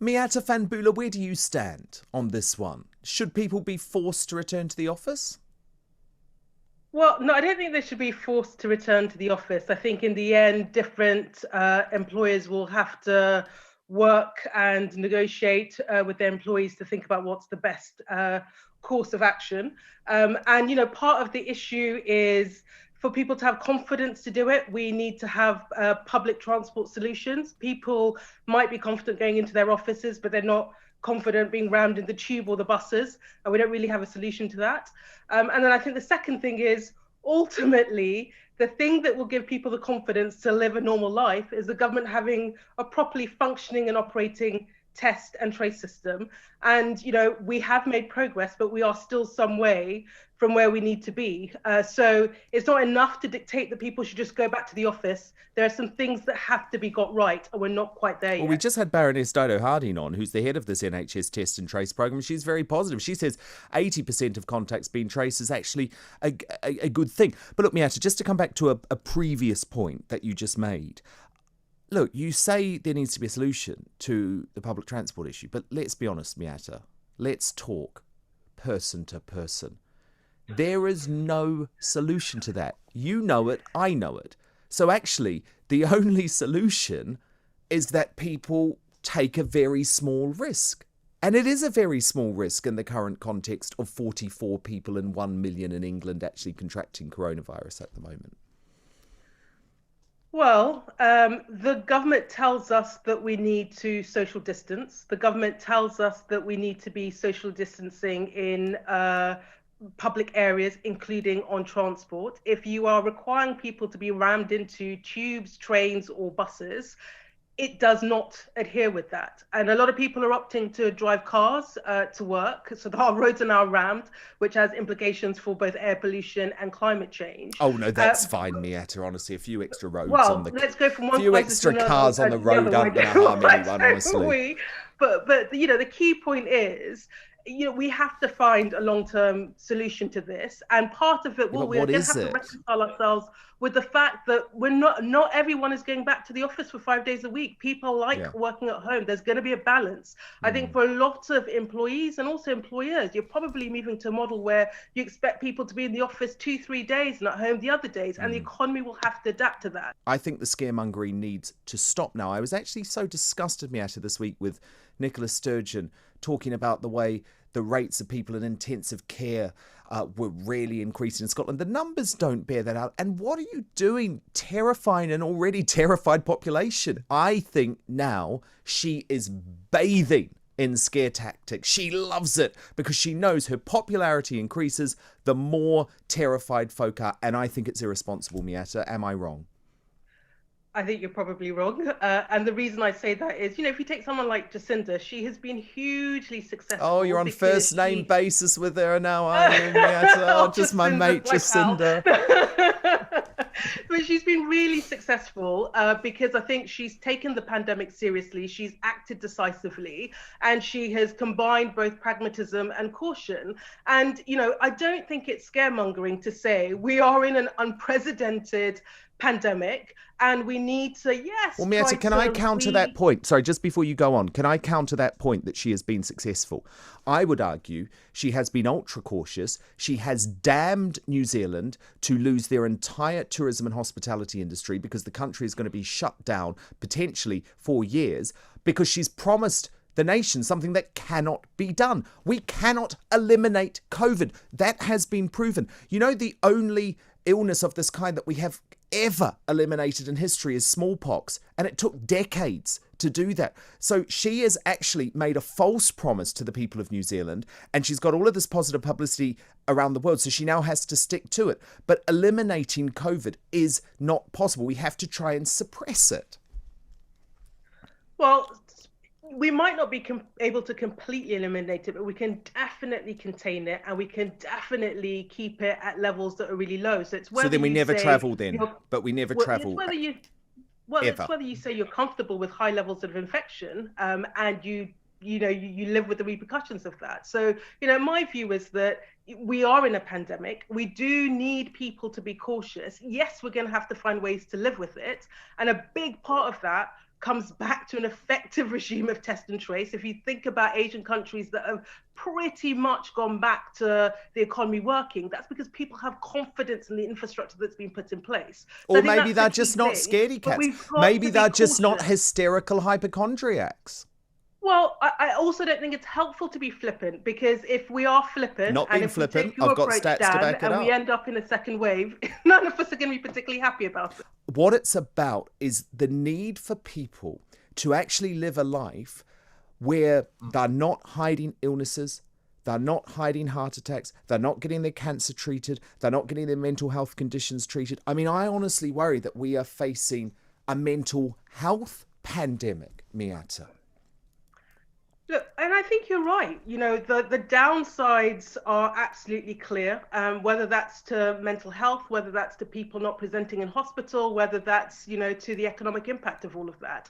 Miatta Fahnbulleh, where do you stand on this one? Should people be forced to return to the office? Well, no, I don't think they should be forced to return to the office. I think in the end, different employers will have to work and negotiate with their employees to think about what's the best course of action. And, part of the issue is for people to have confidence to do it, we need to have public transport solutions. People might be confident going into their offices, but they're not confident being rammed in the tube or the buses, and we don't really have a solution to that. And then I think the second thing is ultimately the thing that will give people the confidence to live a normal life is the government having a properly functioning and operating test and trace system. And, we have made progress, but we are still some way from where we need to be. So it's not enough to dictate that people should just go back to the office. There are some things that have to be got right, and we're not quite there yet. Well, we just had Baroness Dodo Harding on, who's the head of this NHS test and trace program. She's very positive. She says 80% of contacts being traced is actually a good thing. But look, Miatta, just to come back to a previous point that you just made, look, you say there needs to be a solution to the public transport issue, but let's be honest, Miatta. Let's talk person to person. There is no solution to that. You know it, I know it. So actually, the only solution is that people take a very small risk. And it is a very small risk in the current context of 44 people in 1 million in England actually contracting coronavirus at the moment. Well, the government tells us that we need to social distance. The government tells us that we need to be social distancing in public areas, including on transport. If you are requiring people to be rammed into tubes, trains, or buses, it does not adhere with that. And a lot of people are opting to drive cars to work. So our roads are now rammed, which has implications for both air pollution and climate change. Oh, no, that's fine, Miatta, honestly. A few extra roads well, on the... let's go from one few place extra to another, cars on the road aren't going to harm anyone, honestly. But the key point is, we have to find a long-term solution to this, and part of it we're going to have to reconcile ourselves with the fact that not everyone is going back to the office for 5 days a week. People like working at home. There's going to be a balance. I think for a lot of employees and also employers, you're probably moving to a model where you expect people to be in the office 2-3 days and at home the other days, and the economy will have to adapt to that. I think the scaremongering needs to stop now. I was actually so disgusted, Miatta, this week with Nicola Sturgeon talking about the way the rates of people in intensive care were really increasing in Scotland. The numbers don't bear that out. And what are you doing terrifying an already terrified population? I think now she is bathing in scare tactics. She loves it because she knows her popularity increases the more terrified folk are. And I think it's irresponsible, Miatta. Am I wrong? I think you're probably wrong. And the reason I say that is, if you take someone like Jacinda, she has been hugely successful. Oh, you're on first name basis with her now, aren't you, Miatta? Oh, just my mate Jacinda. But she's been really successful because I think she's taken the pandemic seriously. She's acted decisively, and she has combined both pragmatism and caution. And, I don't think it's scaremongering to say we are in an unprecedented pandemic and we need to, well, Miatta, can I counter that point? Sorry, just before you go on, can I counter that point that she has been successful? I would argue she has been ultra cautious. She has damned New Zealand to lose their entire tourism and hospitality industry because the country is going to be shut down potentially for years because she's promised the nation something that cannot be done. We cannot eliminate COVID. That has been proven. The only illness of this kind that we have ever eliminated in history is smallpox, and it took decades to do that. So she has actually made a false promise to the people of New Zealand, and she's got all of this positive publicity around the world, so she now has to stick to it. But eliminating COVID is not possible. We have to try and suppress it. Well, we might not be able to completely eliminate it, but we can definitely contain it, and we can definitely keep it at levels that are really low. So it's whether then we never travel then, but we never travel. It's whether you say you're comfortable with high levels of infection, and you live with the repercussions of that. So, my view is that we are in a pandemic. We do need people to be cautious. Yes, we're going to have to find ways to live with it. And a big part of that comes back to an effective regime of test and trace. If you think about Asian countries that have pretty much gone back to the economy working, that's because people have confidence in the infrastructure that's been put in place. So Or maybe they're just not scaredy cats. Maybe they're just not hysterical hypochondriacs. Well, I also don't think it's helpful to be flippant, because if we are flippant, not being flippant, I've got stats to back it up, and we end up in a second wave, none of us are going to be particularly happy about it. What it's about is the need for people to actually live a life where they're not hiding illnesses, they're not hiding heart attacks, they're not getting their cancer treated, they're not getting their mental health conditions treated. I mean, I honestly worry that we are facing a mental health pandemic, Miatta. Look, and I think you're right. You know, the downsides are absolutely clear, whether that's to mental health, whether that's to people not presenting in hospital, whether that's, you know, to the economic impact of all of that.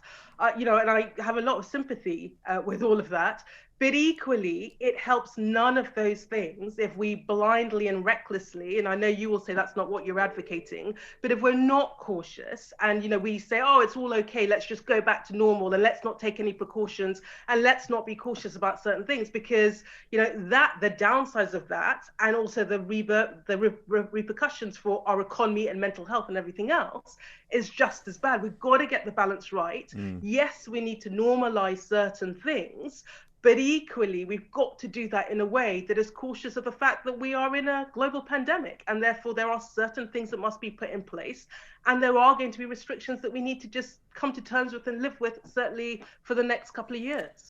You know, and I have a lot of sympathy with all of that. But equally, it helps none of those things if we blindly and recklessly, and I know you will say that's not what you're advocating, but if we're not cautious and, you know, we say, oh, it's all okay, let's just go back to normal and let's not take any precautions and let's not be cautious about certain things, because, you know, that the downsides of that and also the repercussions for our economy and mental health and everything else is just as bad. We've got to get the balance right. Yes, we need to normalize certain things, but equally, we've got to do that in a way that is cautious of the fact that we are in a global pandemic, and therefore there are certain things that must be put in place, and there are going to be restrictions that we need to just come to terms with and live with, certainly for the next couple of years.